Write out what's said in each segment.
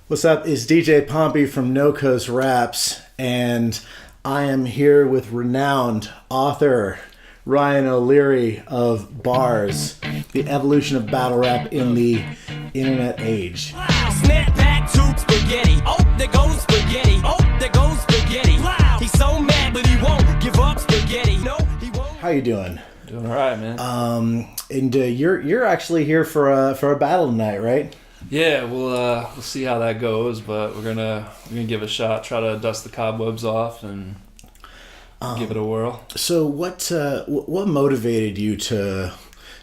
What's up? It's DJ Pompey from No Coast Raps, and I am here with renowned author Ryan O'Leary of Bars, the evolution of battle rap in the internet age. Snap back to spaghetti. Oh, there goes spaghetti. Oh, there goes spaghetti. He's so mad, but he won't give up spaghetti. No, he won't. How you doing? Doing all right, man. And you're actually here for a battle tonight, right? Yeah, we'll see how that goes, but we're gonna give it a shot. Try to dust the cobwebs off and give it a whirl. So what motivated you to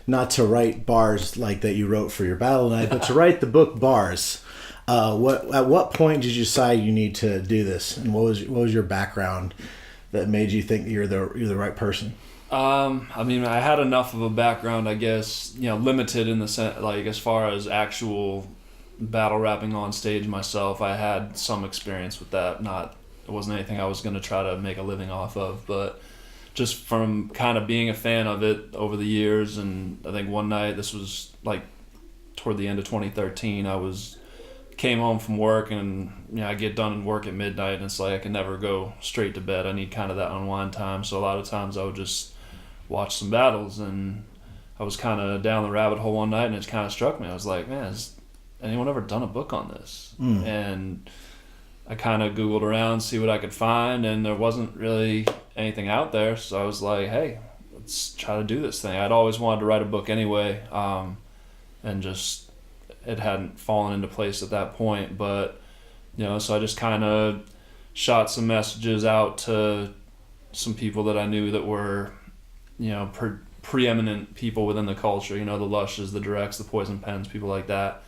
not to write bars like that you wrote for your battle night, but to write the book Bars? At what point did you decide you need to do this, and what was your background that made you think you're the right person? I mean, I had enough of a background, I guess, limited in the sense, like, as far as actual battle rapping on stage myself. I had some experience with that. It wasn't anything I was going to try to make a living off of, but just from kind of being a fan of it over the years. And I think one night, this was like toward the end of 2013, came home from work, and I get done work at midnight, and it's like I can never go straight to bed. I need kind of that unwind time. So a lot of times I would just watch some battles, and I was kind of down the rabbit hole one night, and it kind of struck me. I was like, man, has anyone ever done a book on this? And I kind of Googled around, see what I could find, and there wasn't really anything out there. So I was like, hey, let's try to do this thing. I'd always wanted to write a book anyway, and just it hadn't fallen into place at that point. But so I just kind of shot some messages out to some people that I knew that were preeminent people within the culture, the Lushes, the Directs, the Poison Pens, people like that,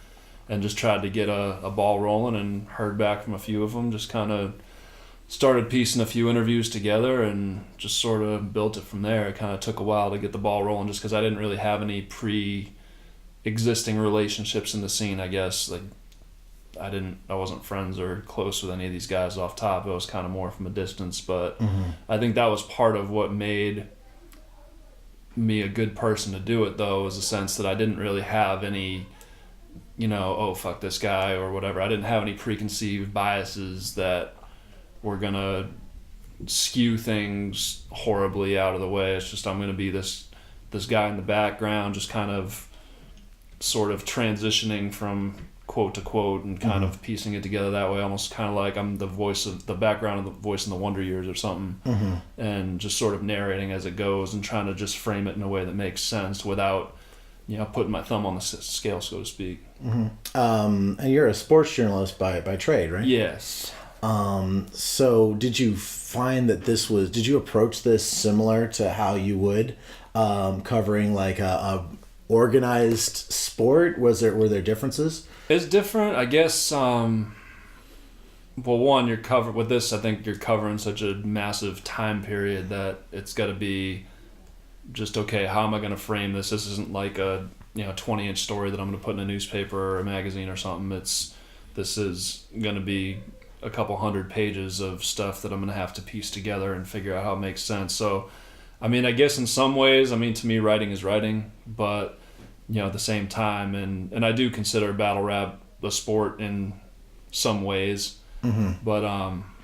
and just tried to get a ball rolling, and heard back from a few of them. Just kind of started piecing a few interviews together and just sort of built it from there. It kind of took a while to get the ball rolling, just because I didn't really have any pre-existing relationships in the scene, I guess. Like, I wasn't friends or close with any of these guys off top. It was kind of more from a distance, but I think that was part of what made me a good person to do it, though, was the sense that I didn't really have any, oh, fuck this guy or whatever. I didn't have any preconceived biases that were gonna skew things horribly out of the way. It's just, I'm gonna be this guy in the background, just kind of sort of transitioning from quote to quote and kind of piecing it together that way, almost kind of like I'm the voice of the background of the voice in the Wonder Years or something, and just sort of narrating as it goes and trying to just frame it in a way that makes sense without putting my thumb on the scale, so to speak. And you're a sports journalist by trade, right? Yes. So did you find that did you approach this similar to how you would covering like a organized sport? Were there differences? It's different, I guess. Well, one, you're covered with this. I think you're covering such a massive time period that it's got to be just, okay, how am I going to frame this? This isn't like a 20-inch story that I'm going to put in a newspaper or a magazine or something. This is going to be a couple hundred pages of stuff that I'm going to have to piece together and figure out how it makes sense. So, I mean, I guess in some ways, to me, writing is writing, but at the same time, and I do consider battle rap a sport in some ways, but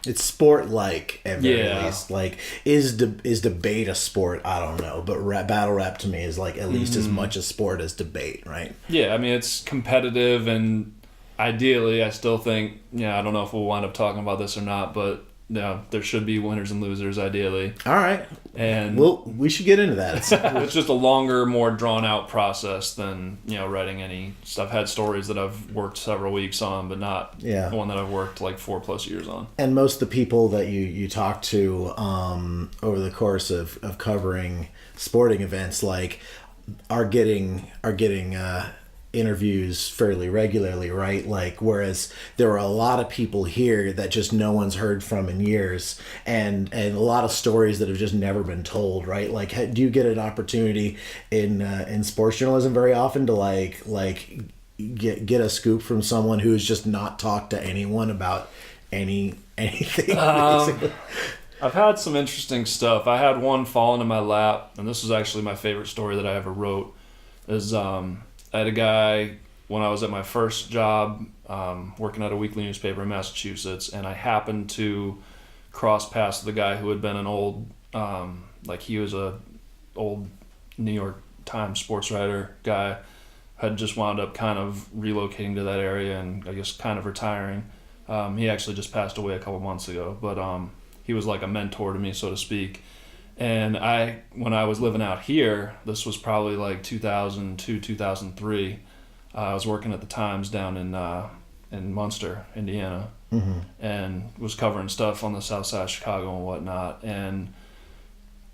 it's sport-like at very least. Like, is debate a sport? I don't know, but battle rap to me is like at least as much a sport as debate, right? Yeah, I mean, it's competitive, and ideally, I still think, I don't know if we'll wind up talking about this or not, but there should be winners and losers, ideally. All right. And we should get into that. It's just a longer, more drawn-out process than, writing any stuff. I've had stories that I've worked several weeks on, but not one that I've worked like 4+ years on. And most of the people that you talk to over the course of covering sporting events, like, are getting interviews fairly regularly, right? Like, whereas there are a lot of people here that just no one's heard from in years, and a lot of stories that have just never been told, right? Like, do you get an opportunity in sports journalism very often to like get a scoop from someone who's just not talked to anyone about anything? I've had some interesting stuff. I had one fall into my lap, and this was actually my favorite story that I ever wrote. I had a guy when I was at my first job working at a weekly newspaper in Massachusetts, and I happened to cross paths with a guy who had been an old, he was a old New York Times sports writer guy, had just wound up kind of relocating to that area and I guess kind of retiring. He actually just passed away a couple months ago, but he was like a mentor to me, so to speak. And when I was living out here, this was probably like 2002, 2003, I was working at the Times down in Munster, Indiana, and was covering stuff on the south side of Chicago and whatnot. And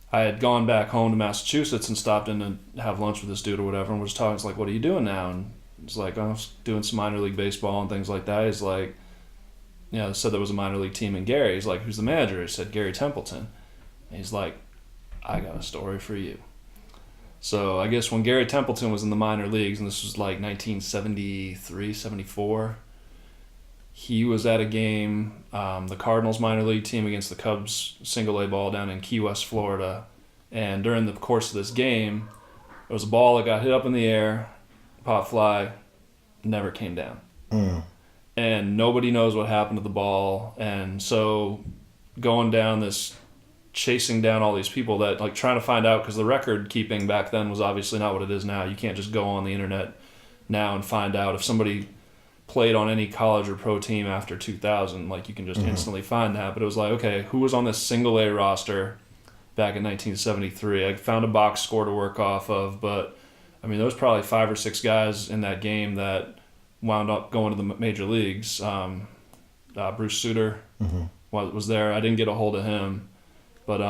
I had gone back home to Massachusetts and stopped in to have lunch with this dude or whatever, and was talking. It's like, what are you doing now? And it's like, I was doing some minor league baseball and things like that. He's like, said there was a minor league team in Gary. He's like, who's the manager? He said, Gary Templeton. And he's like, I got a story for you. So I guess when Gary Templeton was in the minor leagues, and this was like 1973, 74, he was at a game, the Cardinals minor league team against the Cubs single A ball down in Key West, Florida. And during the course of this game, there was a ball that got hit up in the air, pop fly, never came down. And nobody knows what happened to the ball. And so going down this, chasing down all these people that, like, trying to find out, because the record keeping back then was obviously not what it is now. You can't just go on the internet now and find out if somebody played on any college or pro team after 2000, like you can just instantly find that. But it was like, okay, who was on this single A roster back in 1973? I found a box score to work off of, but I mean, there was probably 5 or 6 guys in that game that wound up going to the major leagues. Bruce Sutter was there. I didn't get a hold of him, but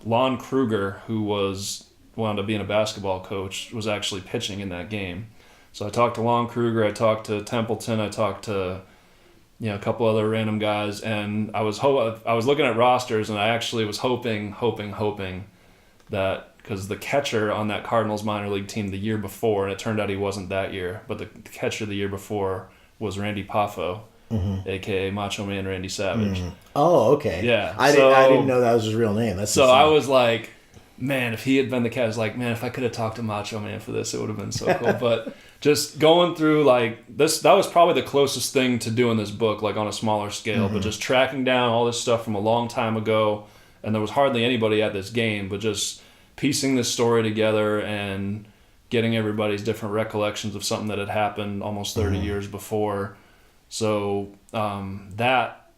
Lon Kruger, who wound up being a basketball coach, was actually pitching in that game. So I talked to Lon Kruger, I talked to Templeton, I talked to a couple other random guys, and I was looking at rosters, and I actually was hoping that, because the catcher on that Cardinals minor league team the year before, and it turned out he wasn't that year, but the catcher the year before was Randy Poffo, aka Macho Man Randy Savage. Oh, okay. Yeah. I didn't know that was his real name. That's so insane. I was like, man, if he had been the catcher, I was like, man, if I could have talked to Macho Man for this, it would have been so cool. But just going through like this, that was probably the closest thing to doing this book, like on a smaller scale, but just tracking down all this stuff from a long time ago, and there was hardly anybody at this game, but just piecing this story together and getting everybody's different recollections of something that had happened almost 30 years before. So that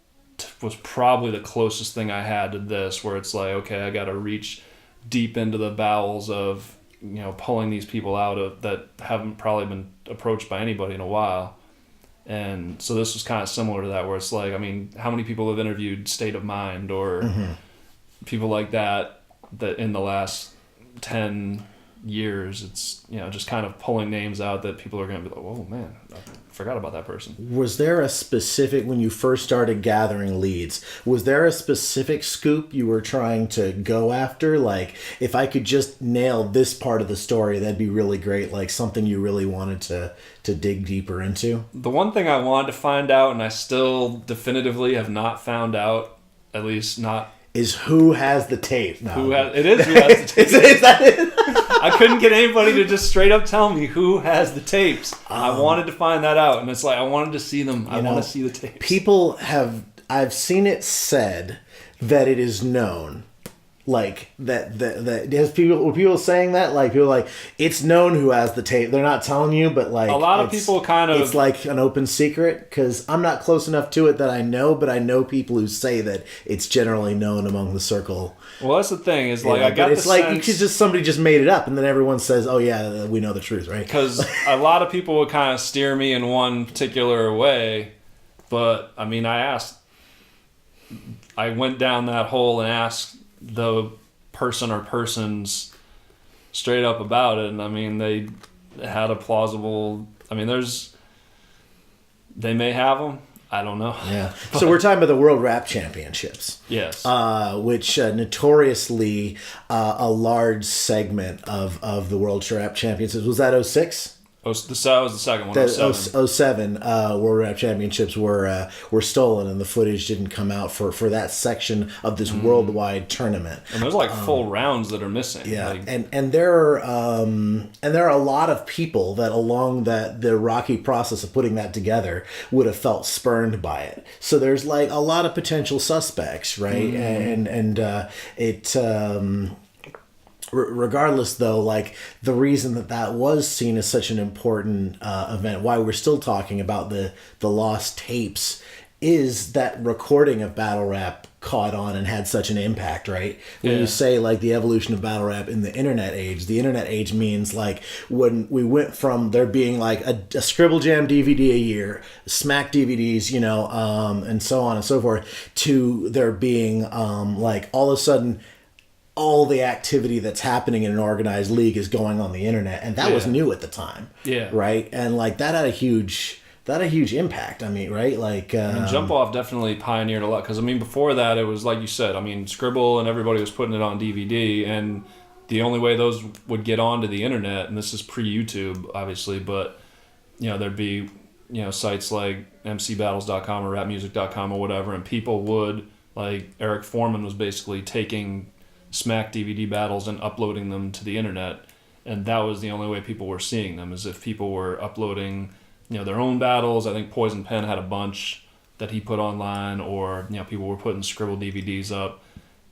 was probably the closest thing I had to this, where it's like, okay, I got to reach deep into the bowels of, pulling these people out that haven't probably been approached by anybody in a while. And so this was kind of similar to that, where it's like, I mean, how many people have interviewed State of Mind or people like that in the last 10 years? It's, just kind of pulling names out that people are going to be like, oh man, I forgot about that person. Was there a specific, when you first started gathering leads, was there a specific scoop you were trying to go after? Like, if I could just nail this part of the story, that'd be really great. Like something you really wanted to dig deeper into? The one thing I wanted to find out, and I still definitively have not found out, at least not, is who has the tape. No. It is who has the tape. Is that it? I couldn't get anybody to just straight up tell me who has the tapes. I wanted to find that out, and it's like, I wanted to see them. I want to see the tapes. I've seen it said that it is known. Like that has people saying that, like people like, it's known who has the tape. They're not telling you, but like a lot of people kind of, it's like an open secret, because I'm not close enough to it that I know, but I know people who say that it's generally known among the circle. Well, that's the thing, is like, I got it's the like sense, somebody just made it up, and then everyone says, oh yeah, we know the truth, right? Because a lot of people would kind of steer me in one particular way, but I mean, I went down that hole and asked the person or persons straight up about it, and I mean, they had a plausible, I mean, they may have them, I don't know. Yeah. So we're talking about the World Rap Championships. Yes. Which notoriously a large segment of the World Rap Championships. Was that 06? Oh, that was the second one. The 07. 07 World Rap Championships were stolen, and the footage didn't come out for that section of this worldwide tournament. And there's like full rounds that are missing. Yeah, Like, and there are a lot of people that along the rocky process of putting that together would have felt spurned by it. So there's like a lot of potential suspects, right? And it. Regardless, though, like the reason that was seen as such an important event, why we're still talking about the lost tapes, is that recording of battle rap caught on and had such an impact, right? When you say like the evolution of battle rap in the internet age means like when we went from there being like a Scribble Jam DVD a year, Smack DVDs, and so on and so forth, to there being like all of a sudden all the activity that's happening in an organized league is going on the internet, and that was new at the time. Yeah. Right? And like that had a huge impact. I mean, right? Like Jump Off definitely pioneered a lot, because I mean before that it was like you said, I mean Scribble and everybody was putting it on DVD, and the only way those would get onto the internet, and this is pre-YouTube obviously, but there'd be sites like mcbattles.com or rapmusic.com or whatever, and people would, like Eric Foreman was basically taking Smack DVD battles and uploading them to the internet, and that was the only way people were seeing them, is if people were uploading their own battles. I think Poison Pen had a bunch that he put online, or people were putting Scribble DVDs up,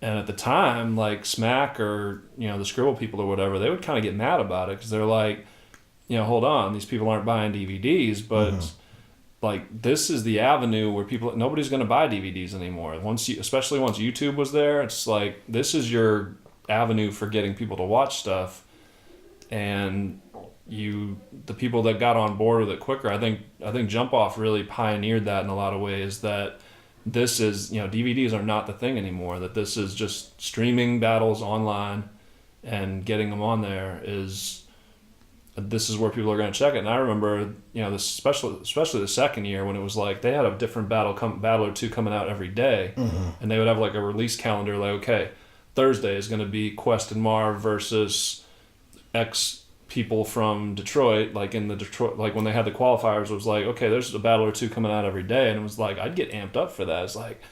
and at the time like Smack or the Scribble people or whatever, they would kind of get mad about it, because they're like, hold on, these people aren't buying DVDs, but like this is the avenue where nobody's going to buy DVDs anymore. Especially once YouTube was there, it's like this is your avenue for getting people to watch stuff, and the people that got on board with it quicker. I think Jump Off really pioneered that in a lot of ways. That this is DVDs are not the thing anymore. That this is just streaming battles online and getting them on there this is where people are going to check it. And I remember, especially the second year, when it was like they had a different battle or two coming out every day, and they would have like a release calendar. Like, okay, Thursday is going to be Quest and Marv versus X people from Detroit. Like in the Detroit, like when they had the qualifiers, it was like, okay, there's a battle or two coming out every day, and it was like I'd get amped up for that. It's like,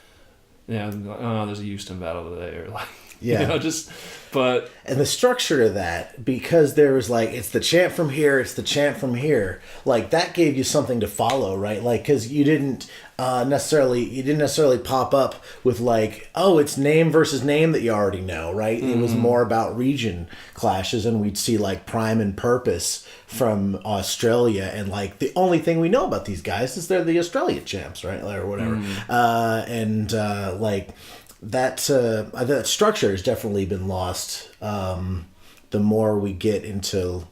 there's a Houston battle today, or like. Yeah. And the structure of that, because there was like, it's the chant from here, it's the chant from here, like that gave you something to follow, right? Like, because you didn't necessarily pop up with like, oh, it's name versus name that you already know, right? It was more about region clashes, and we'd see like Prime and Purpose from Australia, and like the only thing we know about these guys is they're the Australia champs, right? Or whatever. Like that structure has definitely been lost. The more we get into,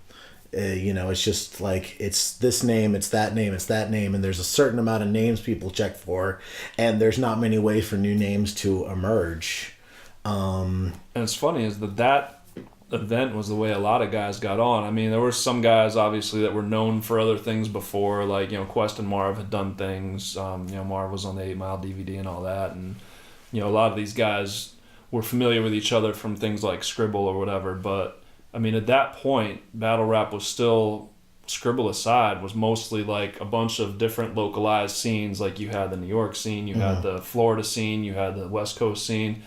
it's just like it's this name, it's that name, it's that name, and there's a certain amount of names people check for, and there's not many ways for new names to emerge. And it's funny is that event was the way a lot of guys got on. I mean, there were some guys obviously that were known for other things before, like Quest and Marv had done things. Marv was on the 8 Mile DVD and all that, and a lot of these guys were familiar with each other from things like Scribble or whatever. But I mean, at that point, battle rap was still, Scribble aside, was mostly like a bunch of different localized scenes. Like you had the New York scene, you had the Florida scene, you had the West Coast scene,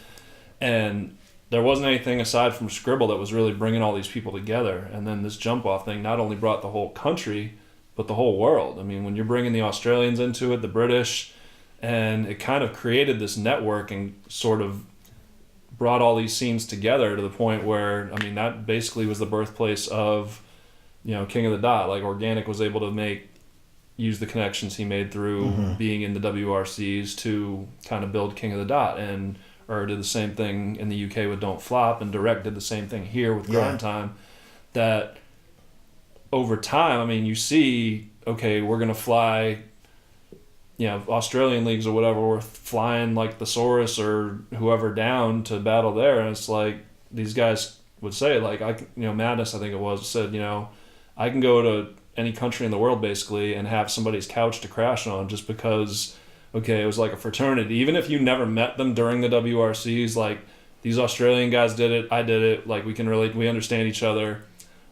and there wasn't anything aside from Scribble that was really bringing all these people together. And then this Jump Off thing not only brought the whole country, but the whole world. I mean, when you're bringing the Australians into it, the British, and it kind of created this network and sort of brought all these scenes together to the point where, I mean, that basically was the birthplace of, King of the Dot. Like Organic was able to use the connections he made through being in the WRCs to kind of build King of the Dot, and or did the same thing in the UK with Don't Flop, and Direct did the same thing here with Grind Time. That over time, I mean, you see, okay, we're going to fly, Australian leagues or whatever, we're flying like Thesaurus or whoever down to battle there, and it's like these guys would say, like, Madness, I think it was, said, I can go to any country in the world basically and have somebody's couch to crash on just because, okay, it was like a fraternity. Even if you never met them during the WRCs, like these Australian guys did it, I did it, like we understand each other.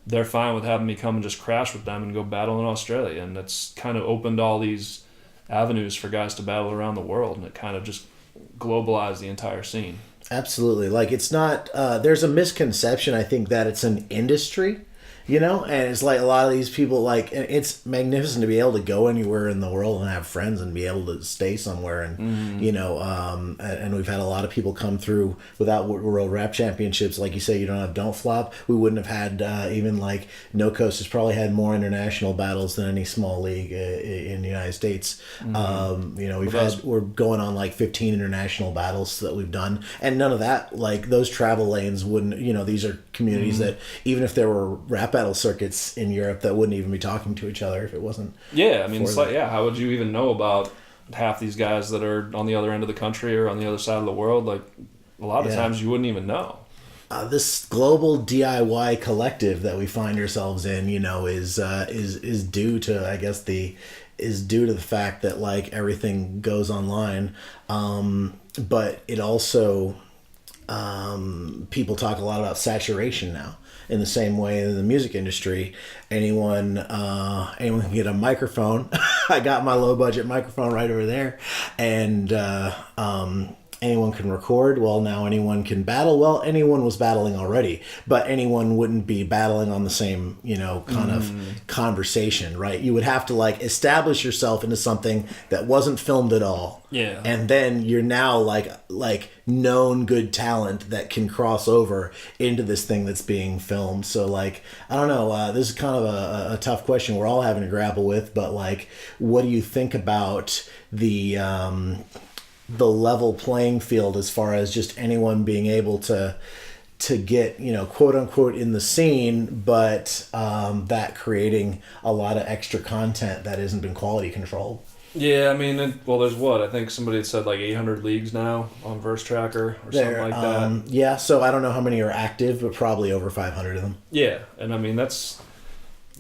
they're fine with having me come and just crash with them and go battle in Australia. And it's kind of opened all these avenues for guys to battle around the world, and it kind of just globalized the entire scene. Absolutely. Like, it's not, there's a misconception, I think, that it's an industry, you know, and it's like a lot of these people, like, it's magnificent to be able to go anywhere in the world and have friends and be able to stay somewhere. And, you know, and we've had a lot of people come through without World Rap Championships. Like you say, you don't have Don't Flop. We wouldn't have had, even like No Coast has probably had more international battles than any small league in the United States. You know, we're going on like 15 international battles that we've done. And none of that, like, those travel lanes wouldn't, you know, these are communities that even if there were rap battle circuits in Europe that wouldn't even be talking to each other if it wasn't. Yeah, I mean, it's like, how would you even know about half these guys that are on the other end of the country or on the other side of the world? Like, a lot of times you wouldn't even know. This global DIY collective that we find ourselves in, you know, is due to, I guess, the fact that, like, everything goes online, but it also people talk a lot about saturation now. In the same way in the music industry, anyone can get a microphone. I got my low budget microphone right over there, and anyone can record. Well, now anyone can battle. Well, anyone was battling already, but anyone wouldn't be battling on the same, you know, kind of conversation, right? You would have to, like, establish yourself into something that wasn't filmed at all. Yeah. And then you're now like known good talent that can cross over into this thing that's being filmed. So, like, I don't know, this is kind of a tough question we're all having to grapple with, but, like, what do you think about the level playing field as far as just anyone being able to get, you know, quote unquote in the scene, but that creating a lot of extra content that isn't been quality controlled? Yeah, I mean, there's what? I think somebody had said like 800 leagues now on Verse Tracker or something like that. Yeah, so I don't know how many are active, but probably over 500 of them. Yeah, and I mean, that's...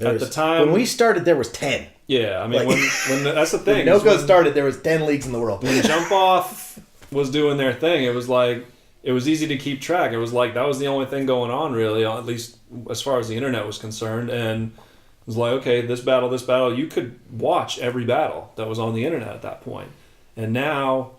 At the time... When we started, there was 10. Yeah, I mean, Like, that's the thing. When NoCo started, there was 10 leagues in the world. When Jump Off was doing their thing, it was like... It was easy to keep track. It was like that was the only thing going on, really, at least as far as the internet was concerned. And it was like, okay, this battle, you could watch every battle that was on the internet at that point. And now,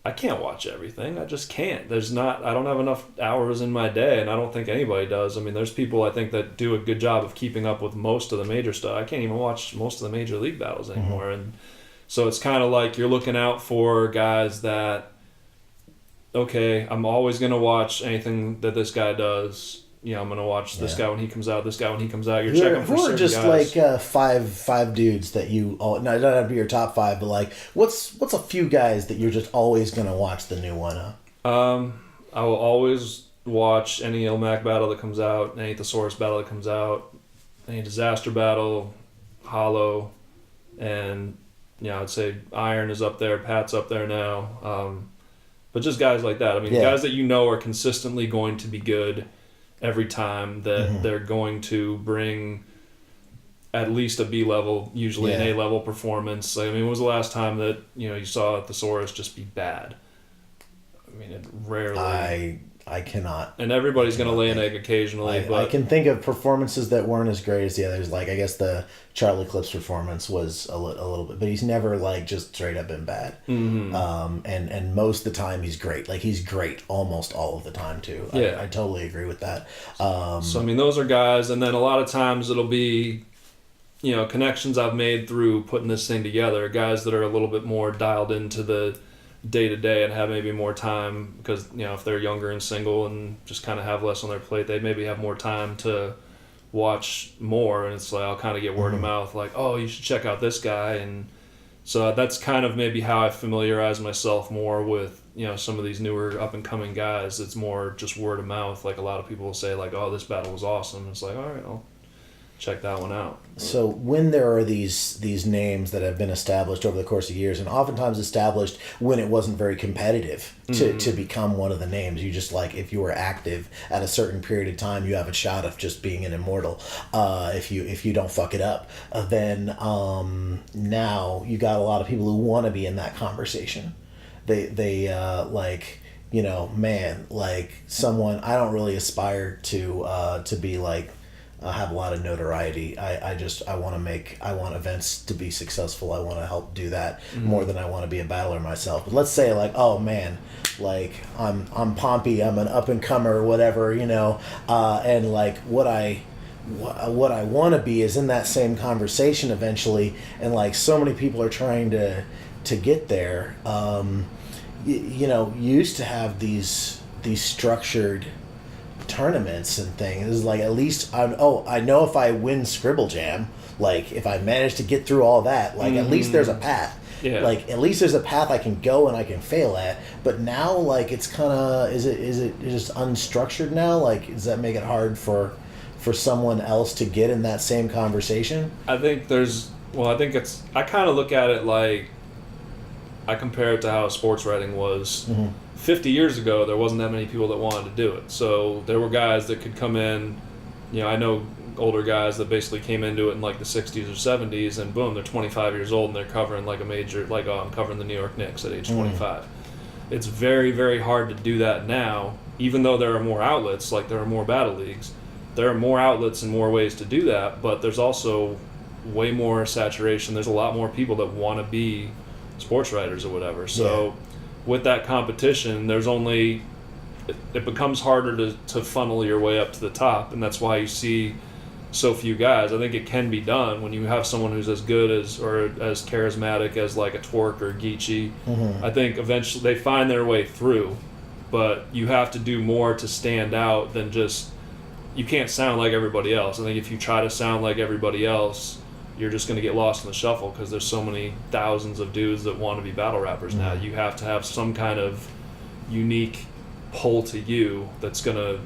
I can't watch everything. I just can't. I don't have enough hours in my day, and I don't think anybody does. I mean, there's people, I think, that do a good job of keeping up with most of the major stuff. I can't even watch most of the major league battles anymore. And so it's kind of like you're looking out for guys that, okay, I'm always going to watch anything that this guy does. You know, I'm going to watch this guy when he comes out, this guy when he comes out. You're checking for certain just guys. Like five dudes that you all... No, it doesn't have to be your top five, but, like, what's a few guys that you're just always going to watch the new one of? I will always watch any Ilmac battle that comes out, any Thesaurus battle that comes out, any Disaster battle, Hollow, and, you know, I'd say Iron is up there, Pat's up there now. But just guys like that. I mean, guys that you know are consistently going to be good every time, that they're going to bring at least a B level, usually an A level performance. Like, I mean, when was the last time that, you know, you saw Thesaurus just be bad? I mean, it rarely. I cannot. And everybody's going to lay an egg occasionally. But I can think of performances that weren't as great as the others. Like, I guess the Charlie Clips performance was a little bit, but he's never, like, just straight up been bad. And most of the time he's great. Like, he's great almost all of the time too. Yeah. I totally agree with that. So, I mean, those are guys, and then a lot of times it'll be, you know, connections I've made through putting this thing together, guys that are a little bit more dialed into the day-to-day and have maybe more time because, you know, if they're younger and single and just kind of have less on their plate, they maybe have more time to watch more, and it's like I'll kind of get word of mouth, like, oh, you should check out this guy. And so that's kind of maybe how I familiarize myself more with, you know, some of these newer up-and-coming guys. It's more just word of mouth. Like, a lot of people will say, like, oh, this battle was awesome. It's like, all right, I'll check that one out. So when there are these names that have been established over the course of years, and oftentimes established when it wasn't very competitive to become one of the names, you just, like, if you were active at a certain period of time, you have a shot of just being an immortal. If you don't fuck it up, then now you got a lot of people who want to be in that conversation. They like, you know, man, like, someone I don't really aspire to be like have a lot of notoriety. I want events to be successful. I want to help do that more than I want to be a battler myself. But let's say like, oh man, like I'm Pompey, I'm an up and comer or whatever, you know, and like what I want to be is in that same conversation eventually, and like so many people are trying to get there. You know, you used to have these structured tournaments and things. Like, at least I know if I win Scribble Jam, like if I manage to get through all that, like at least there's a path. Yeah. Like at least there's a path I can go and I can fail at. But now, like, it's kind of is it just unstructured now? Like, does that make it hard for someone else to get in that same conversation? I think I kind of look at it like, I compare it to how sports writing was. 50 years ago, there wasn't that many people that wanted to do it. So there were guys that could come in, you know, I know older guys that basically came into it in like the 60s or 70s, and boom, they're 25 years old and they're covering like a major, like, oh, I'm covering the New York Knicks at age 25. It's very, very hard to do that now, even though there are more outlets, like there are more battle leagues. There are more outlets and more ways to do that, but there's also way more saturation. There's a lot more people that want to be sports writers or whatever. So with that competition, there's only, it becomes harder to funnel your way up to the top, and that's why you see so few guys. I think it can be done when you have someone who's as good as or as charismatic as like a Twerk or Geechee. I think eventually they find their way through, but you have to do more to stand out than just, you can't sound like everybody else. I think if you try to sound like everybody else, you're just going to get lost in the shuffle, because there's so many thousands of dudes that want to be battle rappers now. You have to have some kind of unique pull to you that's going to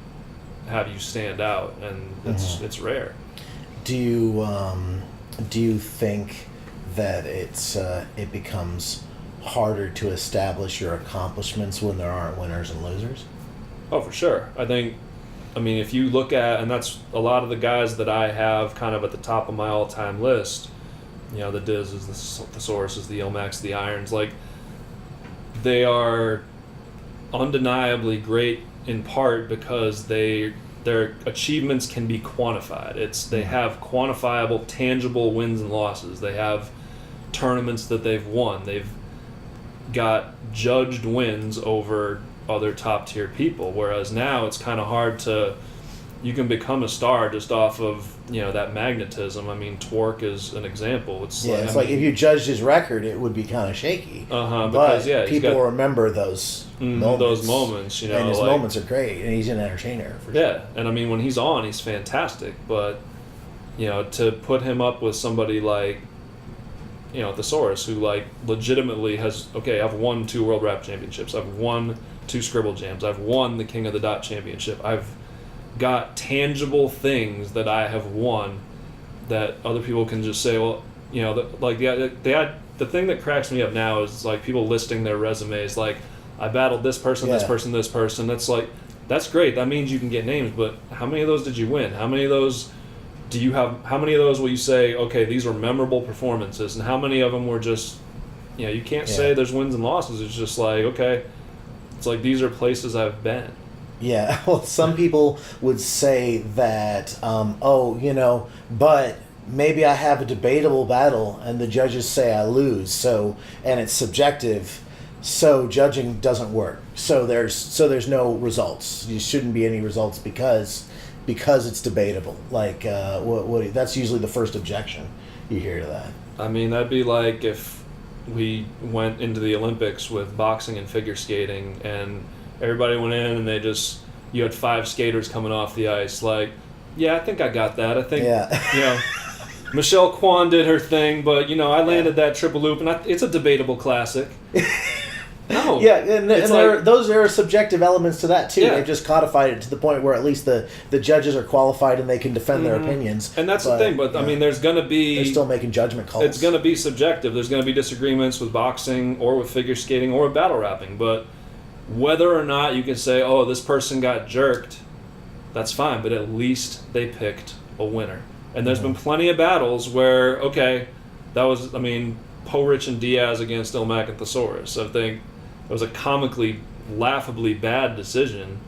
have you stand out, and it's rare. Do you think that it becomes harder to establish your accomplishments when there aren't winners and losers? Oh, for sure. I mean, if you look at, and that's a lot of the guys that I have kind of at the top of my all-time list, you know, the Diz's, the Thesauruses, the Ilmacs, the Irons, like, they are undeniably great in part because their achievements can be quantified. They have quantifiable, tangible wins and losses. They have tournaments that they've won. They've got judged wins over other top tier people, whereas now it's kind of hard you can become a star just off of, you know, that magnetism. I mean, Twerk is an example. It's like if you judged his record, it would be kind of shaky. Because people remember those moments. Those moments, you know, and his moments are great, and he's an entertainer. For sure. And I mean, when he's on, he's fantastic. But, you know, to put him up with somebody like, you know, Thesaurus, who like legitimately has, okay, I've won 2 World Rap Championships, I've won 2 Scribble Jams, I've won the King of the Dot Championship, I've got tangible things that I have won that other people can just say, well, you know, the thing that cracks me up now is like people listing their resumes, like, I battled this person, this person, this person. That's like, that's great, that means you can get names, but how many of those did you win? How many of those do you have? How many of those will you say, okay, these were memorable performances, and how many of them were just, you know, you can't say there's wins and losses. It's just like, okay, it's like these are places I've been. Yeah, well, some people would say that, you know, but maybe I have a debatable battle and the judges say I lose, and it's subjective, so judging doesn't work. So there's no results. There shouldn't be any results because it's debatable. Like, that's usually the first objection you hear to that. I mean, that'd be like if we went into the Olympics with boxing and figure skating, and everybody went in and you had 5 skaters coming off the ice. Like, yeah, I think I got that. I think, you know, Michelle Kwan did her thing, but, you know, I landed that triple loop, and it's a debatable classic. No. Yeah, and there are subjective elements to that, too. Yeah. They've just codified it to the point where at least the judges are qualified and they can defend their opinions. And that's the thing, but, I mean, there's going to be... They're still making judgment calls. It's going to be subjective. There's going to be disagreements with boxing or with figure skating or with battle rapping, but whether or not you can say, oh, this person got jerked, that's fine, but at least they picked a winner. And there's been plenty of battles where, okay, that was, I mean, Porich and Diaz against Ilmac and Thesaurus. I think it was a comically, laughably bad decision,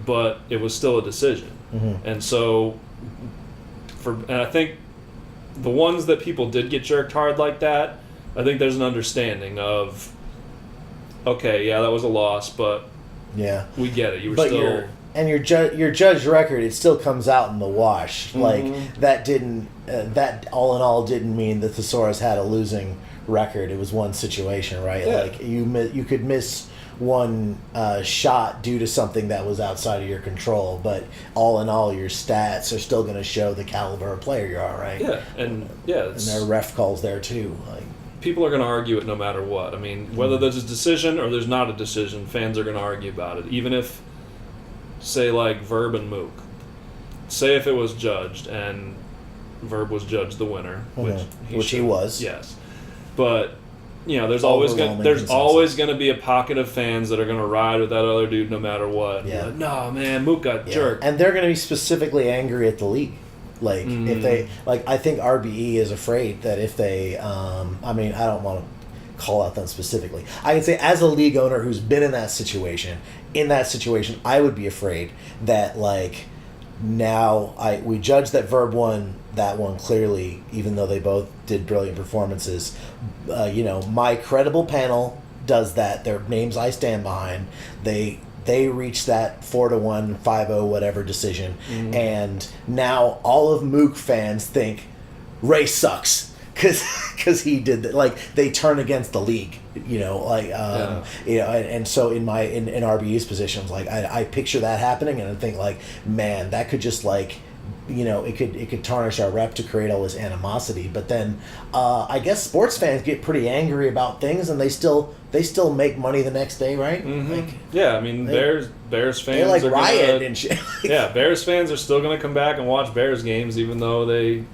but it was still a decision. And so and I think the ones that people did get jerked hard like that, I think there's an understanding of, okay, yeah, that was a loss, but yeah, we get it. You were but still... your judge record, it still comes out in the wash. Mm-hmm. Like that didn't that all in all didn't mean that Thesaurus had a losing record. It was one situation, right? Yeah. Like you could miss one shot due to something that was outside of your control, but all in all, your stats are still going to show the caliber of player you are, right? Yeah, and there are ref calls there too. Like people are going to argue it no matter what. I mean, whether there's a decision or there's not a decision, fans are going to argue about it. Even if, say, like Verb and Mook, say if it was judged and Verb was judged the winner, which he was, yes, but. You know, there's always going to be a pocket of fans that are going to ride with that other dude no matter what. Yeah. Like, no, man, Mook got jerked. And they're going to be specifically angry at the league. Like, if they... Like, I think RBE is afraid that if they... I mean, I don't want to call out them specifically. I can say, as a league owner who's been in that situation, I would be afraid that, like... Now we judge that Verb won that one clearly, even though they both did brilliant performances. My credible panel does that. Their names I stand behind. They reached that 4-1, 5-0, whatever decision, and now all of Mook fans think Ray sucks because he did that. Like they turn against the league. And so in RBE's position, I was like, I picture that happening, and I think like, man, that could just like, it could tarnish our rep to create all this animosity. But then, I guess sports fans get pretty angry about things, and they still make money the next day, right? Mm-hmm. Like, yeah, I mean, Bears fans they like are riot and shit. Yeah, Bears fans are still gonna come back and watch Bears games, even though they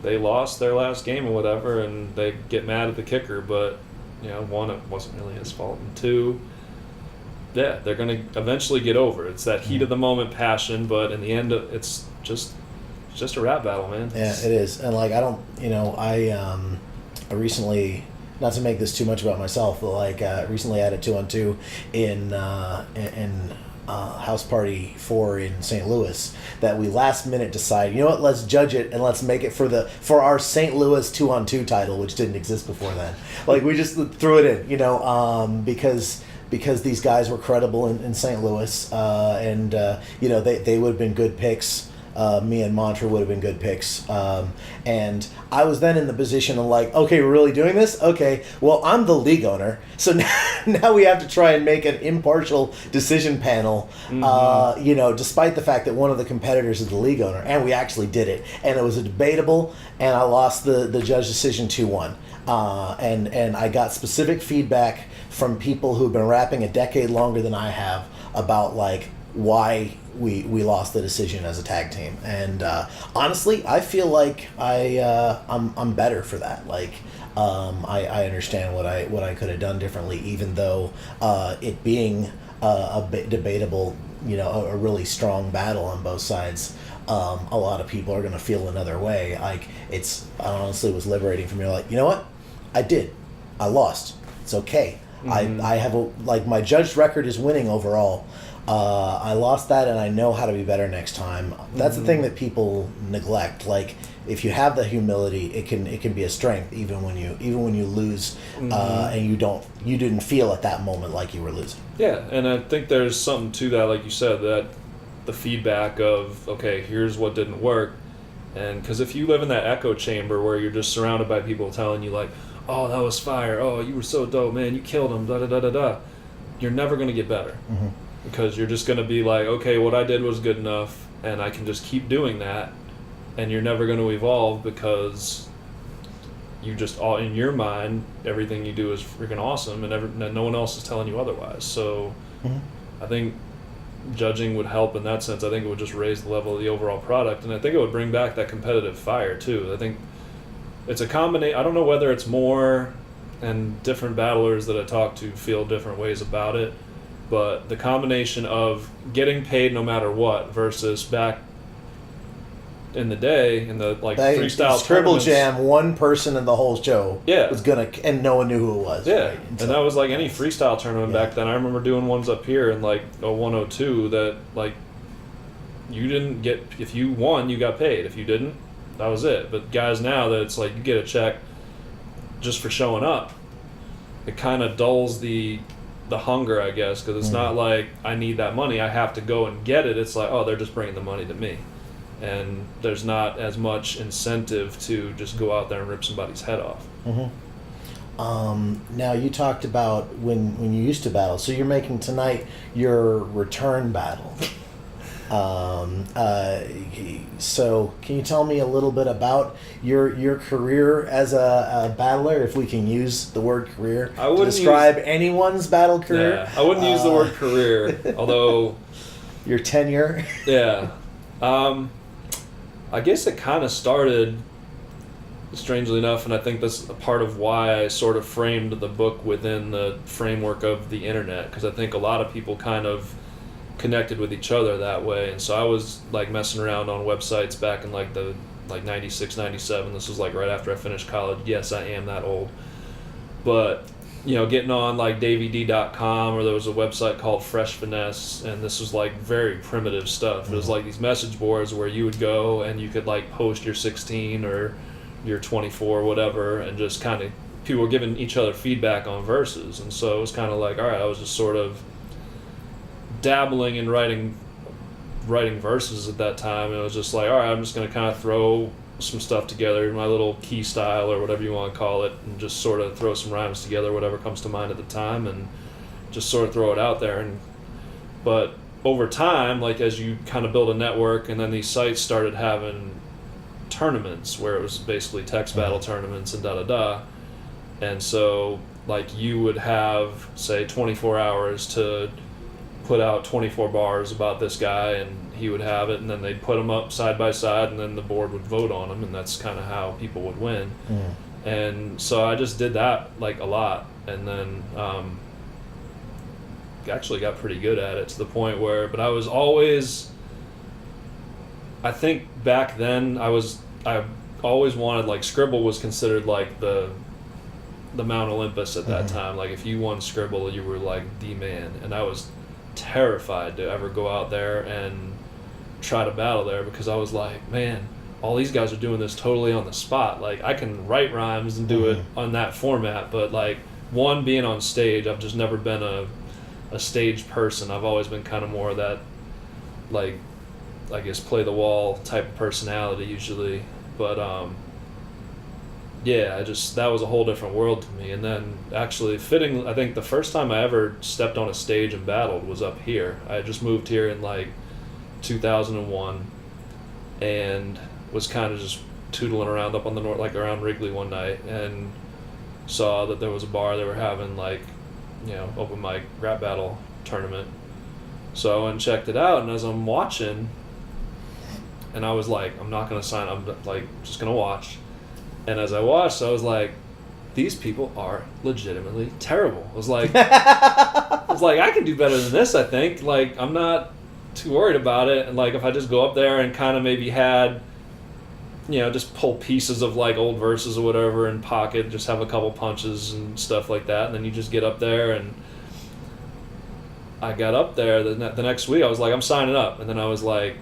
lost their last game or whatever, and they get mad at the kicker, but. One, it wasn't really his fault, and two, yeah, they're going to eventually get over it. It's that heat of the moment passion, but in the end, it's just a rap battle, man. Yeah, it is. And like, I don't, I recently, not to make this too much about myself, but like, recently I had a 2-on-2 in House Party 4 in St. Louis that we last minute decided, you know what, let's judge it and let's make it for our St. Louis 2-on-2 title, which didn't exist before then. Like we just threw it in, because these guys were credible in St. Louis, and they would have been good picks. Me and Mantra would have been good picks. And I was then in the position of like, okay, we're really doing this? Okay, well, I'm the league owner. So now we have to try and make an impartial decision panel, despite the fact that one of the competitors is the league owner. And we actually did it. And it was a debatable, and I lost the judge decision 2-1. And I got specific feedback from people who've been rapping a decade longer than I have about like why we lost the decision as a tag team. And honestly, I feel like I'm better for that. Like I understand what I could have done differently, even though it being a bit debatable, a really strong battle on both sides. A lot of people are going to feel another way. Like I honestly was liberating for me. Like, you know what? I lost. It's okay. I have my judged record is winning overall. I lost that, and I know how to be better next time. That's the thing that people neglect. Like, if you have the humility, it can be a strength, even when you lose, and you didn't feel at that moment like you were losing. Yeah, and I think there's something to that, like you said, that the feedback of, okay, here's what didn't work, and because if you live in that echo chamber where you're just surrounded by people telling you like, oh, that was fire, oh, you were so dope, man, you killed him, da da da da da, you're never going to get better. Because you're just going to be like, okay, what I did was good enough, and I can just keep doing that, and you're never going to evolve because you just, all in your mind, everything you do is freaking awesome, and no one else is telling you otherwise. So I think judging would help in that sense. I think it would just raise the level of the overall product, and I think it would bring back that competitive fire too. I think it's a combination. I don't know whether it's more, and different battlers that I talk to feel different ways about it, but the combination of getting paid no matter what versus back in the day in the freestyle Triple Jam, one person in the whole show was and no one knew who it was. Yeah, right? and that was like any freestyle tournament back then. I remember doing ones up here in like 0102 that like you didn't get, if you won you got paid, if you didn't that was it. But guys now that it's like you get a check just for showing up, it kind of dulls the hunger, I guess, because it's not like I need that money, I have to go and get it. It's like, oh, they're just bringing the money to me, and there's not as much incentive to just go out there and rip somebody's head off. Now you talked about when you used to battle, so you're making tonight your return battle. So can you tell me a little bit about your career as a battler, if we can use the word career to describe anyone's battle career? Yeah, I wouldn't use the word career, although your tenure. Yeah. I guess it kind of started, strangely enough, and I think that's a part of why I sort of framed the book within the framework of the internet, because I think a lot of people kind of connected with each other that way. And so I was like messing around on websites back in like 96, 97. This was like right after I finished college. Yes, I am that old. But, you know, getting on like DavyD.com, or there was a website called Fresh Finesse, and this was like very primitive stuff. It was like these message boards where you would go and you could like post your 16 or your 24, whatever, and just kind of, people were giving each other feedback on verses. And so it was kind of like, all right, I was just sort of dabbling in writing verses at that time, and it was just like, all right, I'm just going to kind of throw some stuff together, my little key style or whatever you want to call it, and just sort of throw some rhymes together, whatever comes to mind at the time, and just sort of throw it out there. But over time, like as you kind of build a network, and then these sites started having tournaments where it was basically text battle tournaments and da-da-da, and so like you would have, say, 24 hours to put out 24 bars about this guy, and he would have it, and then they'd put them up side by side, and then the board would vote on them, and that's kind of how people would win. And so I just did that like a lot, and then actually got pretty good at it, to the point where, but I was always, I think back then I always wanted, like, Scribble was considered like the Mount Olympus at that time. Like if you won Scribble, you were like the man, and I was terrified to ever go out there and try to battle there, because I was like, man, all these guys are doing this totally on the spot. Like I can write rhymes and do it on that format, but like, one, being on stage, I've just never been a stage person. I've always been kind of more of that, like, I guess, play the wall type of personality usually. But yeah, that was a whole different world to me. And then actually fitting, I think the first time I ever stepped on a stage and battled was up here. I had just moved here in like 2001, and was kind of just tootling around up on the north, like around Wrigley one night, and saw that there was a bar, they were having like, you know, open mic rap battle tournament. So I went and checked it out, and as I'm watching, and I was like, I'm not going to sign, I'm like just going to watch. And as I watched, I was like, these people are legitimately terrible. I was like, I can do better than this, I think. Like, I'm not too worried about it. And like, if I just go up there and kind of maybe had, you know, just pull pieces of like old verses or whatever in pocket, just have a couple punches and stuff like that. And then you just get up there, and I got up there the next week. I was like, I'm signing up. And then I was like,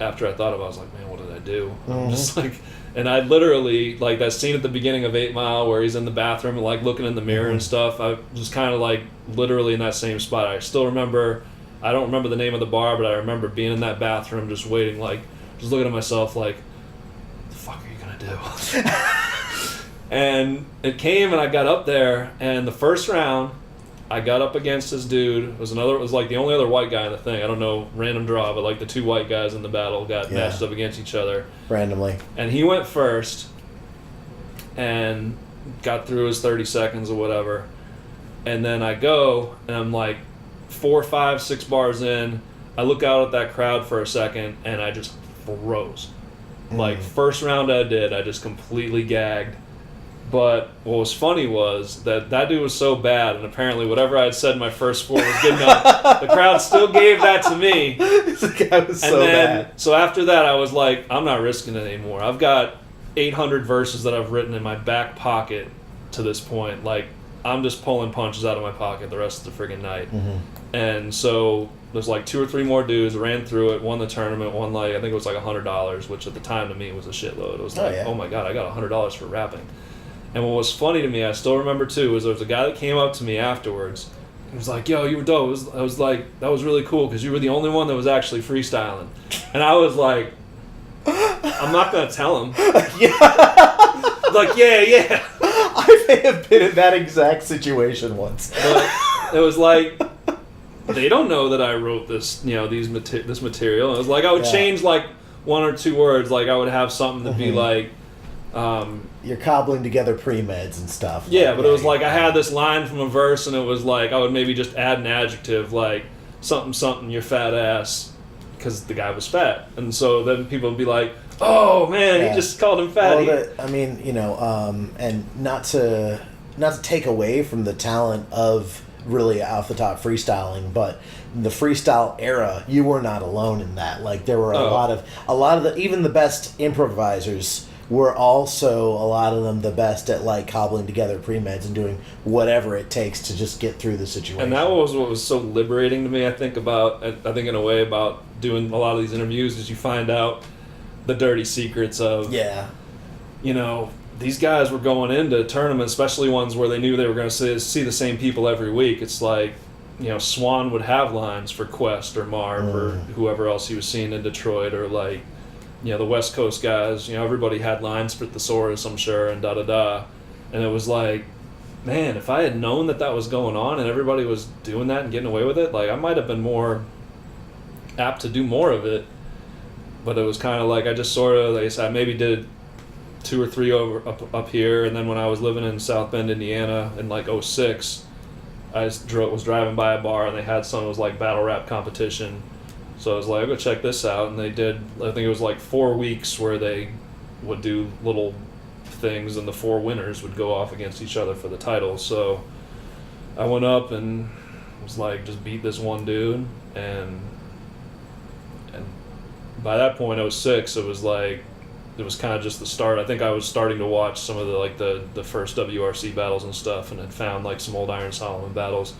after I thought about it, I was like, man, what did I do? I'm just like, and I literally, like that scene at the beginning of 8 Mile where he's in the bathroom and like looking in the mirror and stuff, I was kind of like literally in that same spot. I still remember, I don't remember the name of the bar, but I remember being in that bathroom just waiting, like just looking at myself like, what the fuck are you gonna do? And it came, and I got up there, and the first round I got up against this dude. It was like the only other white guy in the thing. I don't know, random draw, but like the two white guys in the battle got matched up against each other randomly. And he went first and got through his 30 seconds or whatever. And then I go, and I'm like 4, 5, 6 bars in. I look out at that crowd for a second, and I just froze. Like, first round I did, I just completely gagged. But what was funny was that dude was so bad, and apparently whatever I had said in my first score was good enough. The crowd still gave that to me. The guy was so bad. So after that, I was like, I'm not risking it anymore. I've got 800 verses that I've written in my back pocket to this point. Like, I'm just pulling punches out of my pocket the rest of the friggin' night. And so there's like 2 or 3 more dudes ran through it, won the tournament, won like, I think it was like $100, which at the time to me was a shitload. It was like, oh my God, I got $100 for rapping. And what was funny to me, I still remember too, was there was a guy that came up to me afterwards. He was like, yo, you were dope. I was like, that was really cool because you were the only one that was actually freestyling. And I was like, I'm not going to tell him. Like, yeah. I may have been in that exact situation once. But it was like, they don't know that I wrote this, this material. It was like I would change like 1 or 2 words. Like I would have something to be like, you're cobbling together pre-meds and stuff. Yeah, but it was like I had this line from a verse, and it was like I would maybe just add an adjective like something, your fat ass, because the guy was fat, and so then people would be like, oh man, he just called him fatty. Well, I mean, and not to take away from the talent of really off the top freestyling, but the freestyle era, you were not alone in that. Like there were a lot of the even the best improvisers were also a lot of them the best at like cobbling together pre-meds and doing whatever it takes to just get through the situation. And that was what was so liberating to me, I think in a way about doing a lot of these interviews is you find out the dirty secrets of these guys were going into tournaments, especially ones where they knew they were going to see the same people every week. It's like, Swan would have lines for Quest or Marv or whoever else he was seeing in Detroit, or like, the West Coast guys, everybody had lines for Thesaurus, I'm sure, and da-da-da. And it was like, man, if I had known that was going on and everybody was doing that and getting away with it, like, I might have been more apt to do more of it. But it was kind of like, I just sort of, like I said, I maybe did 2 or 3 up here, and then when I was living in South Bend, Indiana, in like 2006, I was driving by a bar, and they had some, it was like battle rap competition. So I was like, I'll go check this out. And they did, I think it was like 4 weeks where they would do little things, and the 4 winners would go off against each other for the title. So I went up and was like, just beat this one dude. And by that point, 2006, it was like, it was kind of just the start. I think I was starting to watch some of the first WRC battles and stuff, and had found like some old Iron Solomon battles.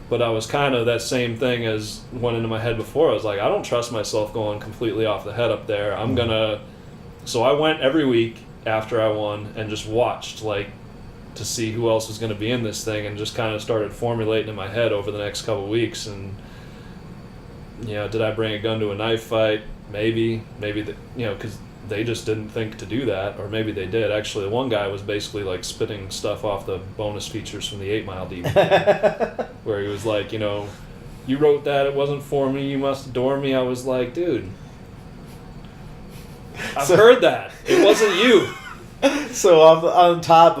But I was kind of that same thing as went into my head before. I was like, I don't trust myself going completely off the head up there. So I went every week after I won and just watched, like, to see who else was going to be in this thing, and just kind of started formulating in my head over the next couple of weeks. And, did I bring a gun to a knife fight? Maybe, because they just didn't think to do that, or maybe they did. Actually, the one guy was basically like spitting stuff off the bonus features from the 8 Mile DVD, where he was like, you wrote that, it wasn't for me, you must adore me. I was like, dude, I've heard that. It wasn't you. So on top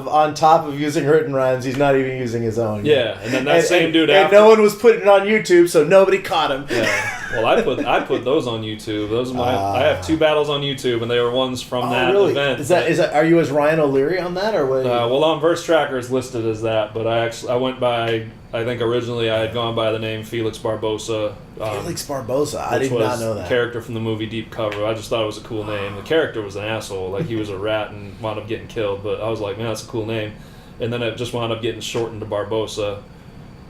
of using written rhymes, he's not even using his own. Yeah, and then that same dude after, and no one was putting it on YouTube, so nobody caught him. Yeah. Well, I put those on YouTube. Those are I have 2 battles on YouTube, and they were ones from that event. Is that are you as Ryan O'Leary on that, or what? Well, on Verse Tracker it's listed as that, but I went by, I think originally I had gone by the name Felix Barbosa. Felix Barbosa, I did not know that. Character from the movie Deep Cover. I just thought it was a cool name. The character was an asshole, like he was a rat and wound up getting killed. But I was like, man, that's a cool name. And then it just wound up getting shortened to Barbosa.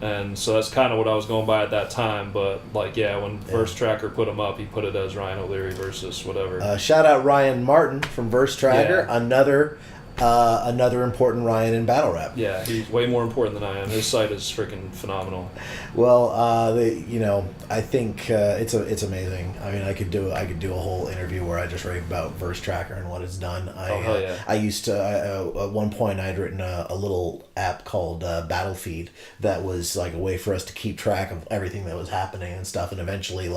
And so that's kind of what I was going by at that time. But like, when Verse Tracker put him up, he put it as Ryan O'Leary versus whatever. Shout out Ryan Martin from Verse Tracker, another important Ryan in battle rap. Yeah, he's way more important than I am. His site is freaking phenomenal. Well, I think it's amazing. I mean, I could do a whole interview where I just rave about Verse Tracker and what it's done. Hell yeah. I used to at one point I had written a little app called Battlefeed that was like a way for us to keep track of everything that was happening and stuff. And eventually,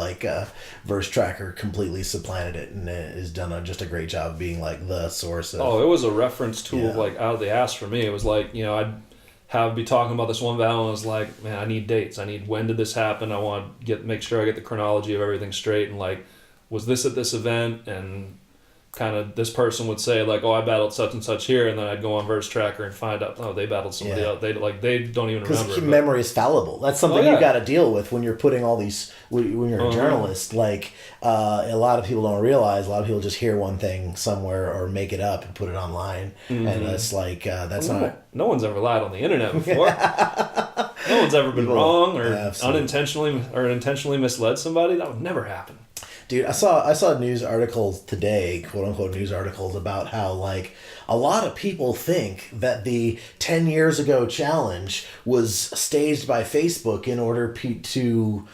Verse Tracker completely supplanted it and has done just a great job of being like the source of. Oh, it was a reference tool like out of the ass for me. It was like, I'd be talking about this one battle and I was like, man, I need dates. I need, when did this happen? I want to make sure I get the chronology of everything straight, and like, was this at this event? And kind of this person would say like, oh, I battled such and such here, and then I'd go on Verse Tracker and find out, oh, they battled somebody else. They don't even remember. Because memory is fallible. That's something you got to deal with when you're putting all these. When you're a journalist, like a lot of people don't realize. A lot of people just hear one thing somewhere or make it up and put it online, and it's like that's not. No one's ever lied on the internet before. No one's ever been wrong or intentionally misled somebody. That would never happen. Dude, I saw news articles today, quote unquote news articles, about how like a lot of people think that the 10 years ago challenge was staged by Facebook in order to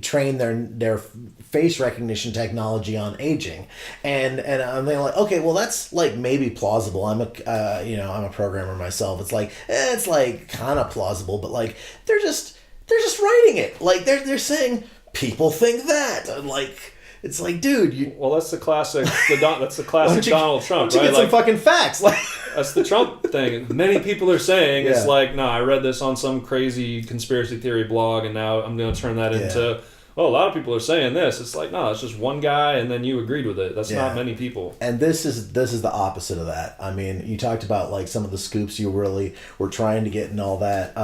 train their face recognition technology on aging, and I'm like, okay, well that's like maybe plausible. I'm a programmer myself. It's like it's like kind of plausible, but like they're just writing it like they're saying. People think that. I'm like, it's like, dude. Well, that's the classic. That's the classic Donald Trump, right? Get some fucking facts. Like, that's the Trump thing. Many people are saying it's like, no, I read this on some crazy conspiracy theory blog, and now I'm going to turn that into. Well, a lot of people are saying this. It's like, no, it's just one guy, and then you agreed with it. That's not many people. And this is the opposite of that. I mean, you talked about like some of the scoops you really were trying to get and all that.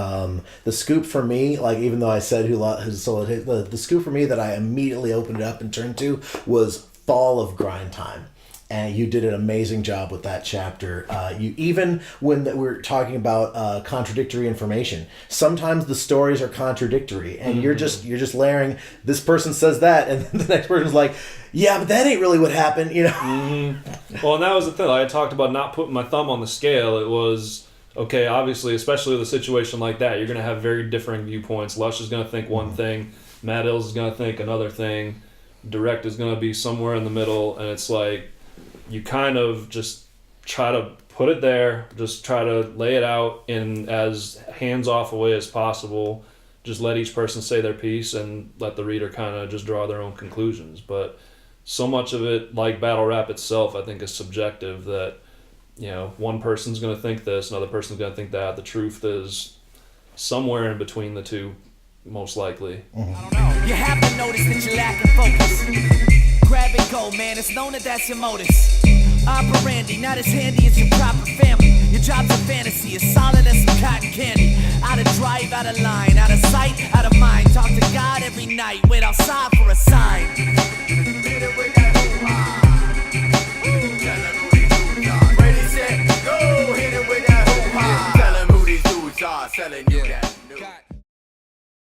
The scoop for me, like even though I said the scoop for me that I immediately opened it up and turned to was Fall of Grind Time. And you did an amazing job with that chapter. You even when we're talking about contradictory information, sometimes the stories are contradictory, and you're just layering. This person says that, and then the next person's like, "Yeah, but that ain't really what happened," you know. Mm-hmm. Well, and that was the thing. I talked about not putting my thumb on the scale. It was okay. Obviously, especially with a situation like that, you're going to have very differing viewpoints. Lush is going to think one thing. Matt Ills is going to think another thing. Direct is going to be somewhere in the middle, and it's like. You kind of just try to put it there, just try to lay it out in as hands-off a way as possible. Just let each person say their piece and let the reader kind of just draw their own conclusions. But so much of it, like battle rap itself, I think is subjective that, one person's going to think this, another person's going to think that. The truth is somewhere in between the two, most likely. Mm-hmm. You have to notice that you're lacking focus. Grab and go, man, it's known that that's your modus. Operandi, not as handy as your proper family. Your job's a fantasy, as solid as some cotton candy. Out of drive, out of line, out of sight, out of mind. Talk to God every night, wait outside for a sign. Hit it with that hoo-ha. Ready, set, go. Hit it with that hoo-ha. Tell him who these dudes are, selling